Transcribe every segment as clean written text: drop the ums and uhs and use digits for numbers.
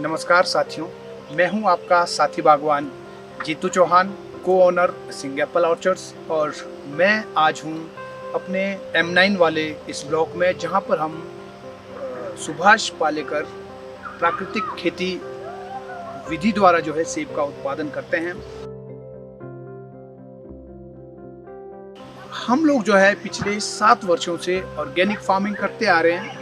नमस्कार साथियों, मैं हूं आपका साथी बागवान जीतू चौहान, को ओनर सिंह एप्पल ऑर्चर्ड्स। और मैं आज हूं अपने M9 वाले इस ब्लॉक में, जहां पर हम सुभाष पालेकर प्राकृतिक खेती विधि द्वारा जो है सेब का उत्पादन करते हैं। हम लोग जो है पिछले 7 वर्षों से ऑर्गेनिक फार्मिंग करते आ रहे हैं,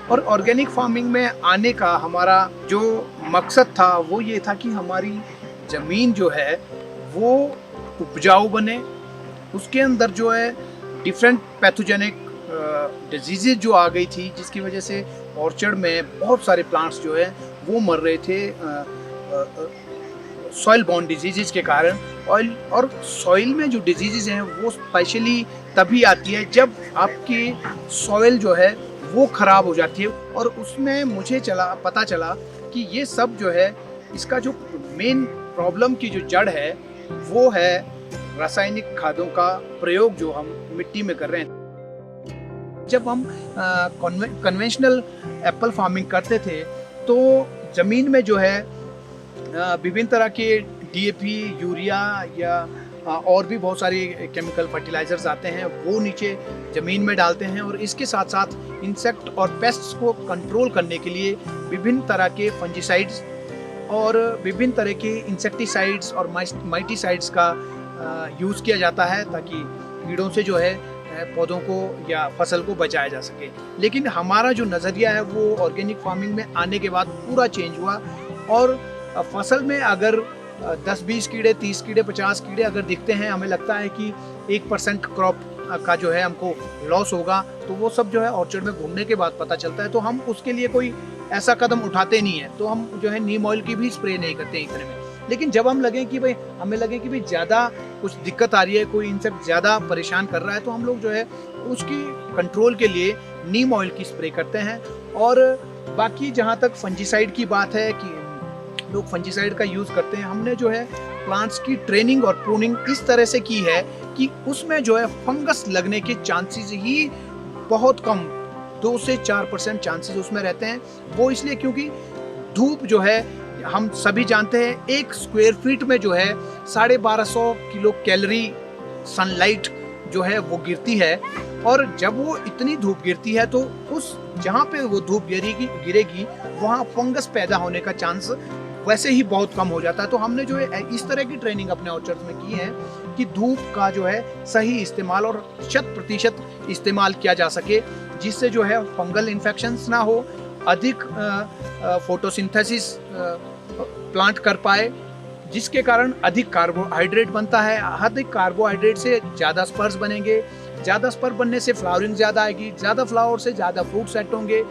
और ऑर्गेनिक फार्मिंग में आने का हमारा जो मकसद था वो ये था कि हमारी ज़मीन जो है वो उपजाऊ बने, उसके अंदर जो है डिफरेंट पैथोजेनिक डिजीज़ जो आ गई थी, जिसकी वजह से ऑर्चर्ड में बहुत सारे प्लांट्स जो है वो मर रहे थे सॉइल बॉर्न डिजीज़ के कारण। और सॉइल में जो डिजीज़ हैं वो स्पेशली तभी आती है जब आपकी सॉइल जो है वो ख़राब हो जाती है। और उसमें मुझे पता चला कि ये सब जो है, इसका जो मेन प्रॉब्लम की जो जड़ है वो है रासायनिक खादों का प्रयोग जो हम मिट्टी में कर रहे हैं। जब हम कन्वेंशनल एप्पल फार्मिंग करते थे तो ज़मीन में जो है विभिन्न तरह के DAP, यूरिया या और भी बहुत सारी केमिकल फर्टिलाइजर्स आते हैं, वो नीचे ज़मीन में डालते हैं। और इसके साथ साथ इंसेक्ट और पेस्ट्स को कंट्रोल करने के लिए विभिन्न तरह के फंजीसाइड्स और विभिन्न तरह के इंसेक्टिसाइड्स और माइटिसाइड्स का यूज़ किया जाता है, ताकि कीड़ों से जो है पौधों को या फसल को बचाया जा सके। लेकिन हमारा जो नज़रिया है वो ऑर्गेनिक फार्मिंग में आने के बाद पूरा चेंज हुआ। और फसल में अगर 10-20 कीड़े, 30 कीड़े, 50 कीड़े अगर दिखते हैं, हमें लगता है कि 1% क्रॉप का जो है हमको लॉस होगा, तो वो सब जो है ऑर्चर्ड में घूमने के बाद पता चलता है। तो हम उसके लिए कोई ऐसा कदम उठाते नहीं है, तो हम जो है नीम ऑयल की भी स्प्रे नहीं करते इतने में। लेकिन जब हमें लगे कि भाई ज़्यादा कुछ दिक्कत आ रही है, कोई इंसेक्ट ज़्यादा परेशान कर रहा है, तो हम लोग जो है उसकी कंट्रोल के लिए नीम ऑयल की स्प्रे करते हैं। और बाकी जहाँ तक फंजीसाइड की बात है कि लोग फंजीसाइड का यूज़ करते हैं, हमने जो है प्लांट्स की ट्रेनिंग और प्रूनिंग इस तरह से की है कि उसमें जो है फंगस लगने के चांसेस ही बहुत कम, 2 से 4% चांसेस उसमें रहते हैं। वो इसलिए क्योंकि धूप जो है, हम सभी जानते हैं, 1 स्क्वायर फीट में जो है 1250 किलो कैलोरी सनलाइट जो है वो गिरती है। और जब वो इतनी धूप गिरती है तो उस जहाँ पे वो धूप गिरेगी वहाँ फंगस पैदा होने का चांस वैसे ही बहुत कम हो जाता है। तो हमने जो है इस तरह की ट्रेनिंग अपने ऑर्चर्ड्स में की है कि धूप का जो है सही इस्तेमाल और 100% इस्तेमाल किया जा सके, जिससे जो है फंगल इन्फेक्शंस ना हो, अधिक फोटोसिंथेसिस प्लांट कर पाए, जिसके कारण अधिक कार्बोहाइड्रेट बनता है। अधिक कार्बोहाइड्रेट से ज़्यादा स्पर्स बनेंगे, ज़्यादा स्पर बनने से फ्लावरिंग ज़्यादा आएगी, ज़्यादा फ्लावर से ज़्यादा फ्रूट सेट होंगे।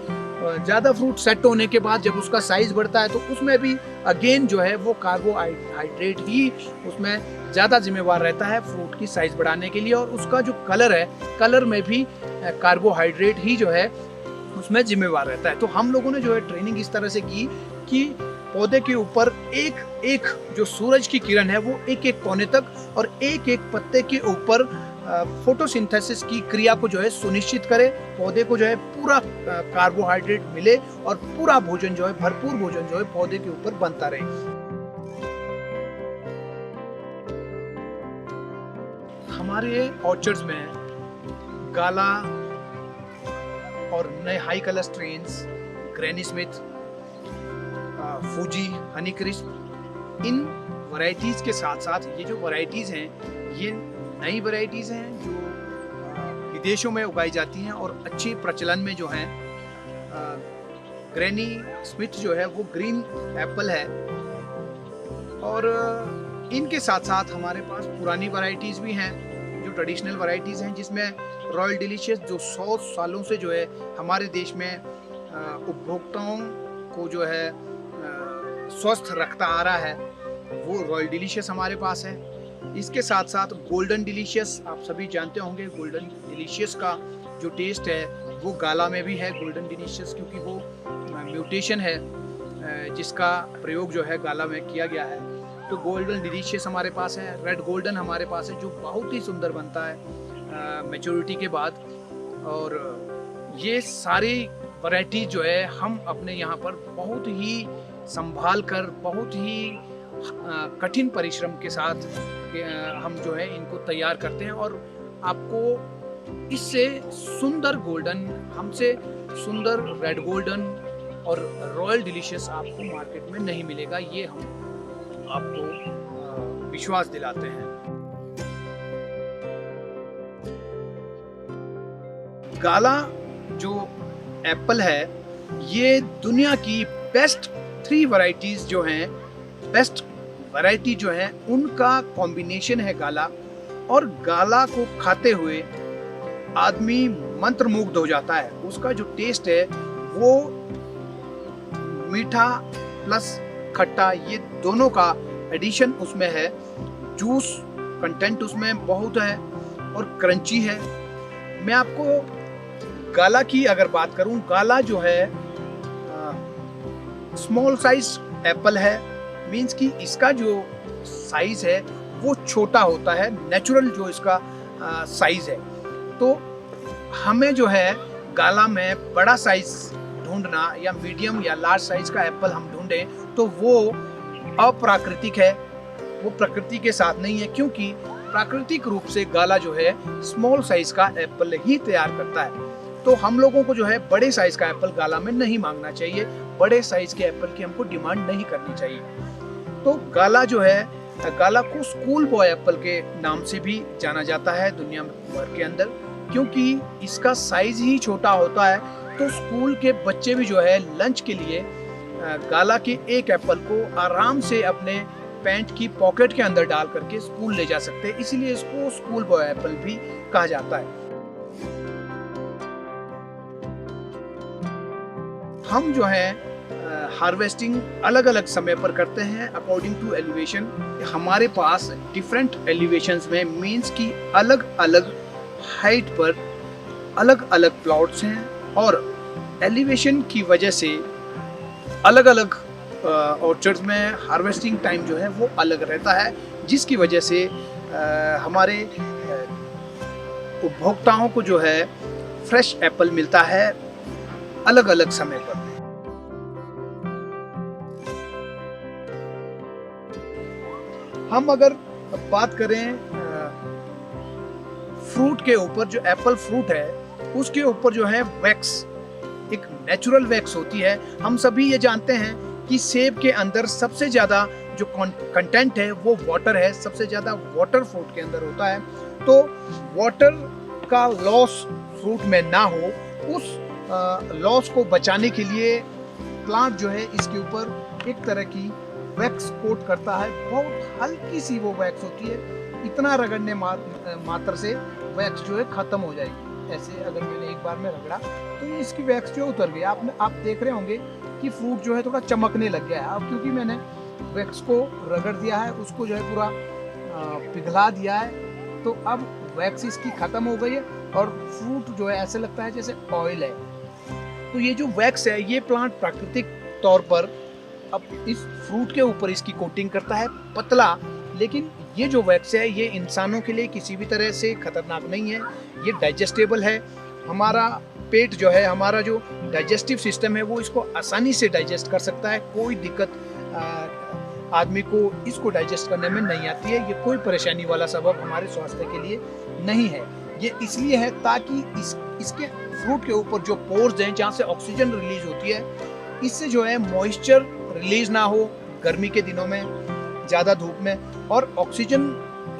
ज़्यादा फ्रूट सेट होने के बाद जब उसका साइज़ बढ़ता है तो उसमें भी अगेन जो है वो कार्बोहाइड्रेट ही उसमें ज़्यादा जिम्मेवार रहता है फ्रूट की साइज़ बढ़ाने के लिए। और उसका जो कलर है, कलर में भी कार्बोहाइड्रेट ही जो है उसमें जिम्मेवार रहता है। तो हम लोगों ने जो है ट्रेनिंग इस तरह से की कि पौधे के ऊपर एक एक जो सूरज की किरण है वो एक एक कोने तक और एक एक पत्ते के ऊपर फोटोसिंथेसिस की क्रिया को जो है सुनिश्चित करे, पौधे को जो है पूरा कार्बोहाइड्रेट मिले और पूरा भोजन जो है, भरपूर भोजन जो है पौधे के ऊपर बनता रहे। हमारे ऑर्चर्ड्स में गाला और नए high colour strains, Granny Smith, Fuji, Honeycrisp, इन वैरायटीज़ के साथ साथ ये जो वैरायटीज़ हैं ये नई वैरायटीज़ हैं जो विदेशों में उगाई जाती हैं और अच्छी प्रचलन में जो हैं। ग्रैनी स्मिथ जो है वो ग्रीन एप्पल है, और इनके साथ साथ हमारे पास पुरानी वैरायटीज़ भी हैं जो ट्रेडिशनल वैरायटीज़ हैं, जिसमें रॉयल डिलीशियस जो 100 सालों से जो है हमारे देश में उपभोक्ताओं को जो है स्वस्थ रखता आ रहा है, वो रॉयल डिलीशियस हमारे पास है। इसके साथ साथ गोल्डन डिलीशियस, आप सभी जानते होंगे, गोल्डन डिलीशियस का जो टेस्ट है वो गाला में भी है गोल्डन डिलीशियस, क्योंकि वो म्यूटेशन है जिसका प्रयोग जो है गाला में किया गया है। तो गोल्डन डिलीशियस हमारे पास है, रेड गोल्डन हमारे पास है जो बहुत ही सुंदर बनता है मैच्योरिटी के बाद। और ये सारी वैरायटी जो है हम अपने यहाँ पर बहुत ही संभाल कर, बहुत ही कठिन परिश्रम के साथ हम जो है इनको तैयार करते हैं और आपको इससे सुंदर गोल्डन, हमसे सुंदर रेड गोल्डन और रॉयल डिलीशियस आपको मार्केट में नहीं मिलेगा, ये हम आपको विश्वास दिलाते हैं। गाला जो एप्पल है, ये दुनिया की बेस्ट 3 वैरायटीज जो हैं, बेस्ट वैरायटी जो है उनका कॉम्बिनेशन है गाला। और गाला को खाते हुए आदमी मंत्रमुग्ध हो जाता है। उसका जो टेस्ट है वो मीठा प्लस खट्टा, ये दोनों का एडिशन उसमें है। जूस कंटेंट उसमें बहुत है और क्रंची है। मैं आपको गाला की अगर बात करूं, गाला जो है स्मॉल साइज एप्पल है, मींस कि इसका जो साइज है वो छोटा होता है, नेचुरल जो इसका साइज है। तो हमें जो है गाला में बड़ा साइज ढूंढना या मीडियम या लार्ज साइज का एप्पल हम ढूंढें तो वो अप्राकृतिक है, वो प्रकृति के साथ नहीं है, क्योंकि प्राकृतिक रूप से गाला जो है स्मॉल साइज का एप्पल ही तैयार करता है। तो हम लोगों को जो है बड़े साइज का एप्पल गाला में नहीं मांगना चाहिए, बड़े साइज के एप्पल की हमको डिमांड नहीं करनी चाहिए। तो गाला जो है, गाला को स्कूल बॉय एप्पल के नाम से भी जाना जाता है दुनिया भर के अंदर, क्योंकि इसका साइज ही छोटा होता है। तो स्कूल के बच्चे भी जो है लंच के लिए गाला के एक एप्पल को आराम से अपने पैंट की पॉकेट के अंदर डाल करके स्कूल ले जा सकते हैं, इसीलिए इसको स्कूल बॉय एप्पल भी कहा जाता है। हम जो है हार्वेस्टिंग अलग अलग समय पर करते हैं अकॉर्डिंग टू एलिवेशन। हमारे पास डिफरेंट एलिवेशंस में, मींस की अलग अलग हाइट पर अलग अलग प्लॉट्स हैं और एलिवेशन की वजह से अलग अलग ऑर्चर्ड्स में हार्वेस्टिंग टाइम जो है वो अलग रहता है, जिसकी वजह से हमारे उपभोक्ताओं को जो है फ्रेश एप्पल मिलता है अलग अलग समय पर। हम अगर बात करें फ्रूट के ऊपर, जो एप्पल फ्रूट है उसके ऊपर जो है वैक्स, एक नेचुरल वैक्स होती है। हम सभी ये जानते हैं कि सेब के अंदर सबसे ज्यादा जो कंटेंट है वो वाटर है, सबसे ज्यादा वाटर फ्रूट के अंदर होता है। तो वाटर का लॉस फ्रूट में ना हो, उस लॉस को बचाने के लिए प्लांट जो है इसके ऊपर एक तरह की वैक्स कोट करता है। बहुत हल्की सी वो वैक्स होती है, इतना रगड़ने मात्र से वैक्स जो है खत्म हो जाएगी। ऐसे अगर मैंने एक बार में रगड़ा तो ये इसकी वैक्स जो उतर गई। आप देख रहे होंगे कि फ्रूट जो है थोड़ा चमकने लग गया है। अब क्योंकि मैंने वैक्स को रगड़ दिया है, उसको जो है पूरा पिघला दिया है, तो अब वैक्स इसकी खत्म हो गई है और फ्रूट जो है ऐसे लगता है जैसे ऑयल है। तो ये जो वैक्स है ये प्लांट प्राकृतिक तौर पर अब इस फ्रूट के ऊपर इसकी कोटिंग करता है पतला, लेकिन ये जो वैक्स है ये इंसानों के लिए किसी भी तरह से खतरनाक नहीं है। ये डाइजेस्टेबल है। हमारा पेट जो है, हमारा जो डाइजेस्टिव सिस्टम है वो इसको आसानी से डाइजेस्ट कर सकता है। कोई दिक्कत आदमी को इसको डाइजेस्ट करने में नहीं आती है। ये कोई परेशानी वाला सबब हमारे स्वास्थ्य के लिए नहीं है। ये इसलिए है ताकि इसके फ्रूट के ऊपर जो पोर्स हैं जहाँ से ऑक्सीजन रिलीज होती है, इससे जो है मॉइस्चर रिलीज ना हो गर्मी के दिनों में, ज़्यादा धूप में, और ऑक्सीजन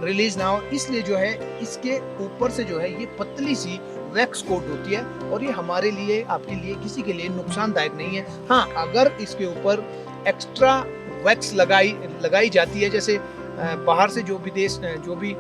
रिलीज ना हो, इसलिए जो है इसके ऊपर से जो है ये पतली सी वैक्स कोट होती है और ये हमारे लिए, आपके लिए, किसी के लिए नुकसानदायक नहीं है। हाँ, अगर इसके ऊपर एक्स्ट्रा वैक्स लगाई जाती है, जैसे बाहर से जो भी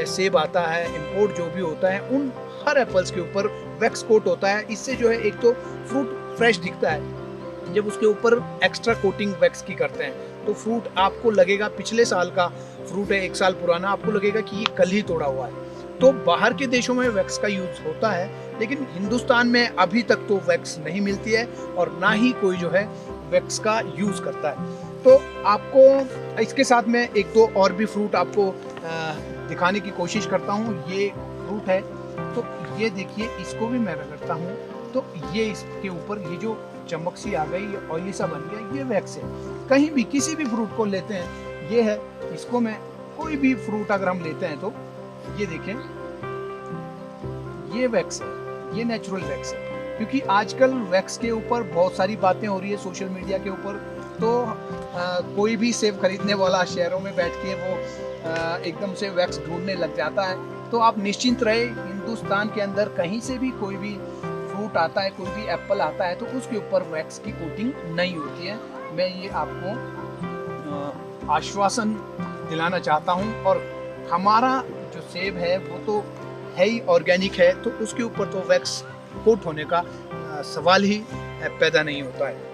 सेब आता है, इंपोर्ट जो भी होता है, उन हर एप्पल्स के ऊपर वैक्स कोट होता है। इससे जो है एक तो फ्रूट फ्रेश दिखता है, जब उसके ऊपर एक्स्ट्रा कोटिंग वैक्स की करते हैं तो फ्रूट आपको लगेगा पिछले साल का फ्रूट है, 1 साल पुराना, आपको लगेगा कि ये कल ही तोड़ा हुआ है। तो बाहर के देशों में वैक्स का यूज होता है, लेकिन हिंदुस्तान में अभी तक तो वैक्स नहीं मिलती है और ना ही कोई जो है वैक्स का यूज करता है। तो आपको इसके साथ में 1-2 और भी फ्रूट आपको दिखाने की कोशिश करता हूँ। ये फ्रूट है, तो ये देखिए, इसको भी मैं रगड़ता हूँ तो ये इसके ऊपर ये जो चमक सी आ गई, ये ऑयली सा बन गया, ये वैक्स है। कहीं भी किसी भी फ्रूट को लेते हैं, ये है, इसको मैं कोई भी फ्रूट अगर हम लेते हैं तो ये देखें, ये वैक्स है, ये नेचुरल वैक्स है। क्योंकि आजकल वैक्स के ऊपर बहुत सारी बातें हो रही है सोशल मीडिया के ऊपर, तो कोई भी सेब खरीदने वाला शहरों में बैठ के वो एकदम से वैक्स ढूंढने लग जाता है। तो आप निश्चिंत रहे, हिंदुस्तान के अंदर कहीं से भी कोई भी फ्रूट आता है, कोई भी एप्पल आता है, तो उसके ऊपर वैक्स की कोटिंग नहीं होती है। मैं ये आपको आश्वासन दिलाना चाहता हूँ। और हमारा जो सेब है वो तो है ही ऑर्गेनिक है, तो उसके ऊपर तो वैक्स कोट होने का सवाल ही पैदा नहीं होता है।